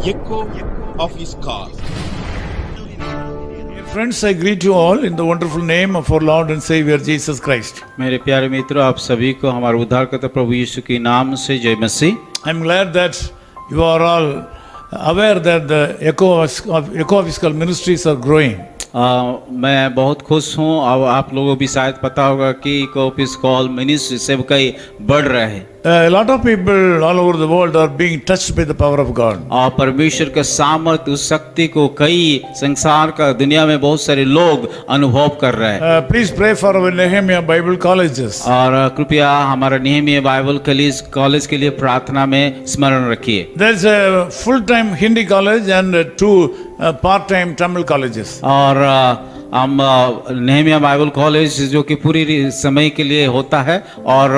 echo of his call. Friends, I greet you all in the wonderful name of our Lord and Savior Jesus Christ. मेरे प्यारे मित्रों, आप सभी को हमारे उद्धारकर्ता प्रभु यीशु के नाम से जय मसीह। I'm glad that you are all aware that the echo-of-episcopal ministries are growing. मैं बहुत खुश हूँ और आप लोगों को भी शायद पता होगा कि एपिस्कोपल मिनिस्ट्री सेवकाई बढ़ रहे हैं। A lot of people all over the world are being touched by the power of God. और परमेश्वर का सामर्थ्य उस शक्ति को कई संसार का दुनिया में बहुत सारे लोग अनुभव कर रहे हैं। Please pray for our Nehemiah Bible colleges. और कृपया हमारा नेहमिया बाइबल कॉलेज के लिए प्रार्थना में स्मरण रखिए। There's a full-time Hindi college and two part-time Tamil colleges. और हम नेहमिया बाइबल कॉलेज जो कि पूरी समय के लिए होता है और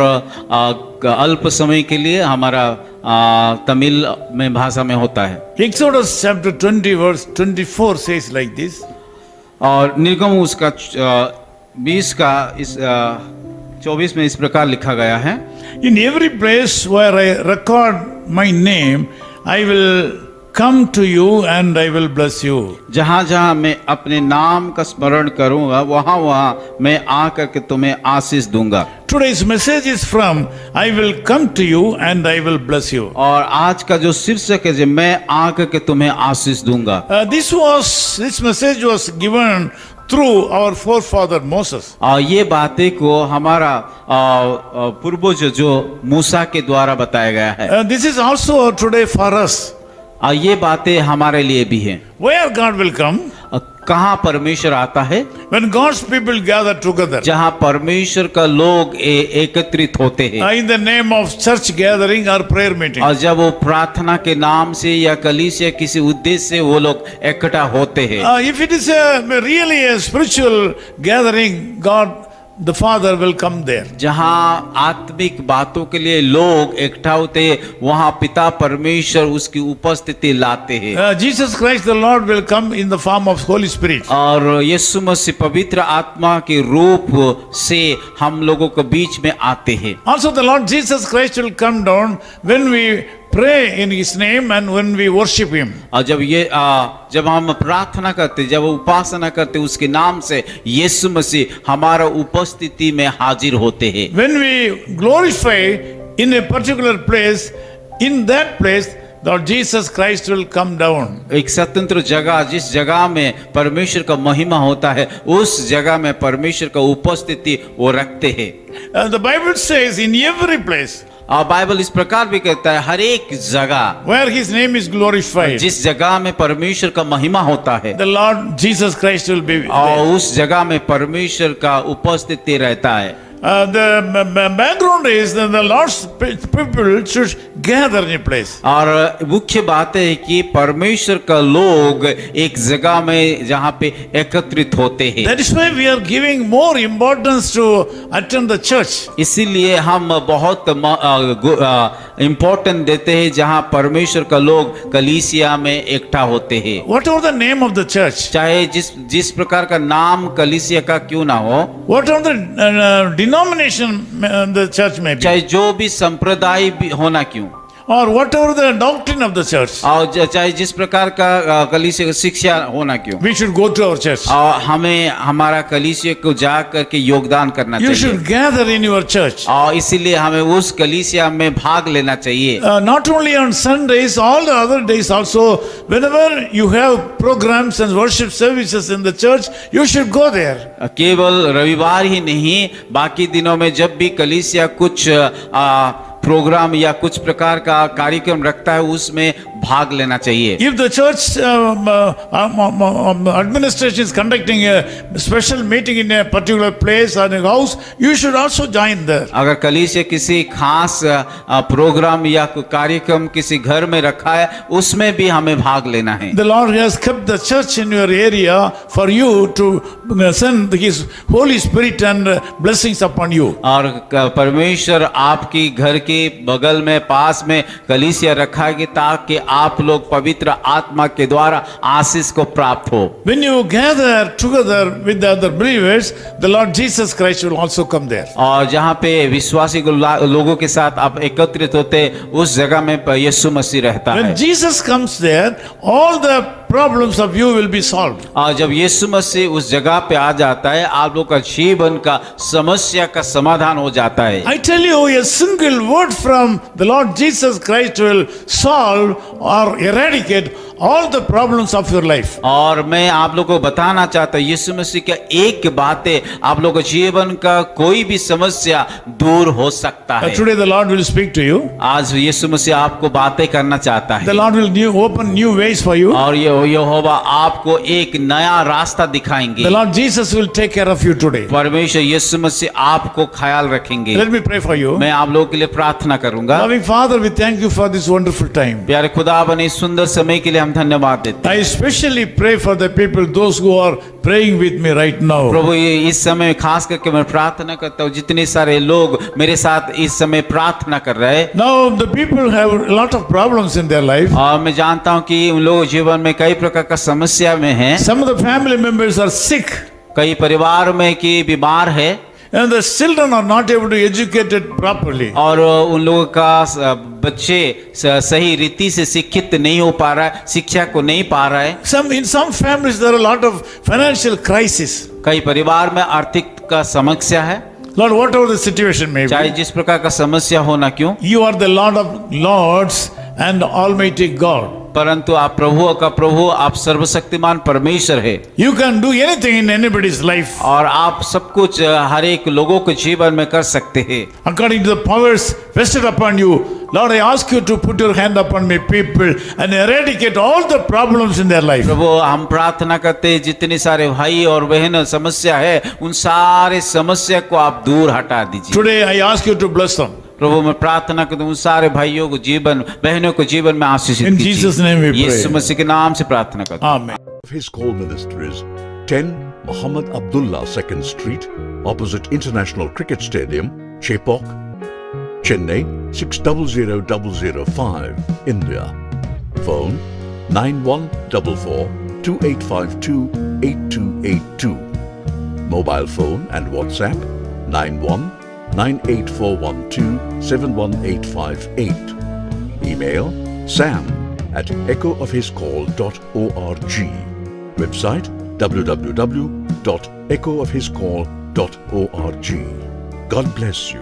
अल्प समय के लिए हमारा तमिल में भाषा में होता है। Exodus chapter 20 verse 24 says like this. और निर्गम उसका 20 का इस 24 में इस प्रकार लिखा गया है। In every place where I record my name, I will come to you and I will bless you. जहाँ जहाँ मैं अपने नाम का स्मरण करूँगा वहाँ वहाँ मैं आकर के तुम्हें आशीष दूंगा। Today's message is from I will come to you and I will bless you. और आज का जो शीर्षक है मैं आकर के तुम्हें आशीष दूंगा। This message was given through our forefather Moses. ये बातें को हमारा पूर्वज जो मूसा के द्वारा बताया गया है। This is also today for us. ये बातें हमारे लिए भी हैं। Where God will come? कहाँ परमेश्वर आता है? When God's people gather together. जहाँ परमेश्वर का लोग एकत्रित होते हैं। In the name of church gathering or prayer meeting. और जब वो प्रार्थना के नाम से या कलीसिया किसी उद्देश्य से वो लोग इकट्ठा होते हैं। If it is really a spiritual gathering, God the Father will come there. जहाँ आत्मिक बातों के लिए लोग इकट्ठा होते हैं वहाँ पिता परमेश्वर उसकी उपस्थिति लाते हैं। Jesus Christ the Lord will come in the form of Holy Spirit. और यीशु मसीह पवित्र आत्मा के रूप से हम लोगों के बीच में आते हैं। Also the Lord Jesus Christ will come down when we pray in His name and when we worship Him. और जब हम प्रार्थना करते, जब उपासना करते उसके नाम से यीशु मसीह हमारा उपस्थिति में हाजिर होते हैं। When we glorify in a particular place, in that place Lord Jesus Christ will come down. एक स्वतंत्र जगह, जिस जगह में परमेश्वर का महिमा होता है उस जगह में परमेश्वर का उपस्थिति वो रखते हैं। The Bible says in every place. और बाइबल इस प्रकार भी कहता है हर एक जगह where His name is glorified, जिस जगह में परमेश्वर का महिमा होता है the Lord Jesus Christ will be there. और उस जगह में परमेश्वर का उपस्थिति रहता है। The background is that the Lord's people should gather in a place. और मुख्य बात है कि परमेश्वर का लोग एक जगह में जहाँ पे एकत्रित होते हैं। That is why we are giving more importance to attend the church. इसीलिए हम बहुत इम्पोर्टेंट देते हैं जहाँ परमेश्वर का लोग कलीसिया में इकट्ठा होते हैं। Whatever the name of the church, चाहे जिस प्रकार का नाम कलीसिया का क्यों ना हो, whatever the denomination the church may be, चाहे जो भी संप्रदाय भी होना क्यों, or whatever the doctrine of the church, और चाहे जिस प्रकार का कलीसिया का शिक्षा होना क्यों, we should go to our church. और हमें हमारा कलीसिया को जा करके योगदान करना You चाहिए। should gather in your church. और इसीलिए हमें उस कलीसिया में भाग लेना चाहिए। Not only on Sundays, all the other days also, whenever you have programs and worship services in the church, you should go there. केवल रविवार ही नहीं, बाकी दिनों में जब भी कलीसिया कुछ प्रोग्राम या कुछ प्रकार का कार्यक्रम रखता है उसमें भाग लेना चाहिए। If the church administration is conducting a special meeting in a particular place or a house, you should also join there. अगर कलीसिया किसी खास प्रोग्राम या कार्यक्रम किसी घर में रखा है उसमें भी हमें भाग लेना है। The Lord has kept the church in your area for you to send His Holy Spirit and blessings upon you. और परमेश्वर आपकी घर के बगल में पास में कलीसिया रखा है ताकि आप लोग पवित्र आत्मा के द्वारा आशीष को प्राप्त हो। When you gather together with the other believers, the Lord Jesus Christ will also come there. और जहाँ पे विश्वासी लोगों के साथ आप एकत्रित होते, उस जगह में यीशु मसीह रहता है। When Jesus comes there, all the problems of you will be solved. और जब यीशु मसीह उस जगह पे आ जाता है, आप लोग का जीवन का समस्या का समाधान हो जाता है। I tell you, a single word from the Lord Jesus Christ will solve or eradicate all the problems of your life. और मैं आप लोगों को बताना चाहता हूँ, यीशु मसीह का एक बातें आप लोगों के जीवन का कोई भी समस्या दूर हो सकता है। Today the Lord will speak to you. आज यीशु मसीह आपको बातें करना चाहता है। The Lord will open new ways for you. और यहोवा आपको एक नया रास्ता दिखाएंगे। The Lord Jesus will take care of you today. परमेश्वर यीशु मसीह आपको ख्याल रखेंगे। Let me pray for you. मैं आप लोगों के लिए प्रार्थना करूंगा। Loving Father, we thank you for this wonderful time. प्यारे खुदा बने इस सुंदर समय के लिए हम धन्यवाद देते हैं। I especially pray for the people, those who are praying with me right now. प्रभु ये इस समय खास करके मैं प्रार्थना करता हूँ, जितने सारे लोग मेरे साथ इस समय प्रार्थना कर रहे हैं। Now the people have a lot of problems in their life. और मैं जानता हूँ कि उन लोगों जीवन में कई प्रकार का समस्या में हैं। Some of the family members are sick. कई परिवार में कि बीमार है And the children are not able to educate it properly. और उन लोगों का बच्चे सही रीति से शिक्षित नहीं हो पा रहा है, शिक्षा को नहीं पा रहा है। In some families there are a lot of financial crisis. कई परिवार में आर्थिक का समस्या है। Lord, whatever the situation may चाहे be, जिस प्रकार का समस्या हो ना क्यों, you are the Lord of Lords and Almighty God. परंतु आप प्रभु का प्रभु, आप सर्वशक्तिमान परमेश्वर है। You can do anything in anybody's life और आप सब कुछ हर एक लोगों के जीवन में कर सकते हैं according to the powers vested upon you. Lord, I ask you to put your hand upon my people and eradicate all the problems in their life. प्रभु हम प्रार्थना करते हैं, जितने सारे भाई और बहन समस्या है, उन सारे समस्या को आप दूर हटा दीजिए। Today I ask you to bless them. प्रभु मैं प्रार्थना करता हूँ, उन सारे भाइयों को जीवन, बहनों को जीवन में आशीषित In Jesus' name we कीजिए। pray. यीशु मसीह के नाम से प्रार्थना करता हूँ। Amen. His call ministries 10 Muhammad Abdullah 2nd Street, opposite International Cricket Stadium, Chepauk, Chennai 600005, India. Phone 9144 2852 8282. Mobile phone and WhatsApp 91 98412 71858. Email sam@echoofhiscall.org. Website www.echoofhiscall.org. God bless you.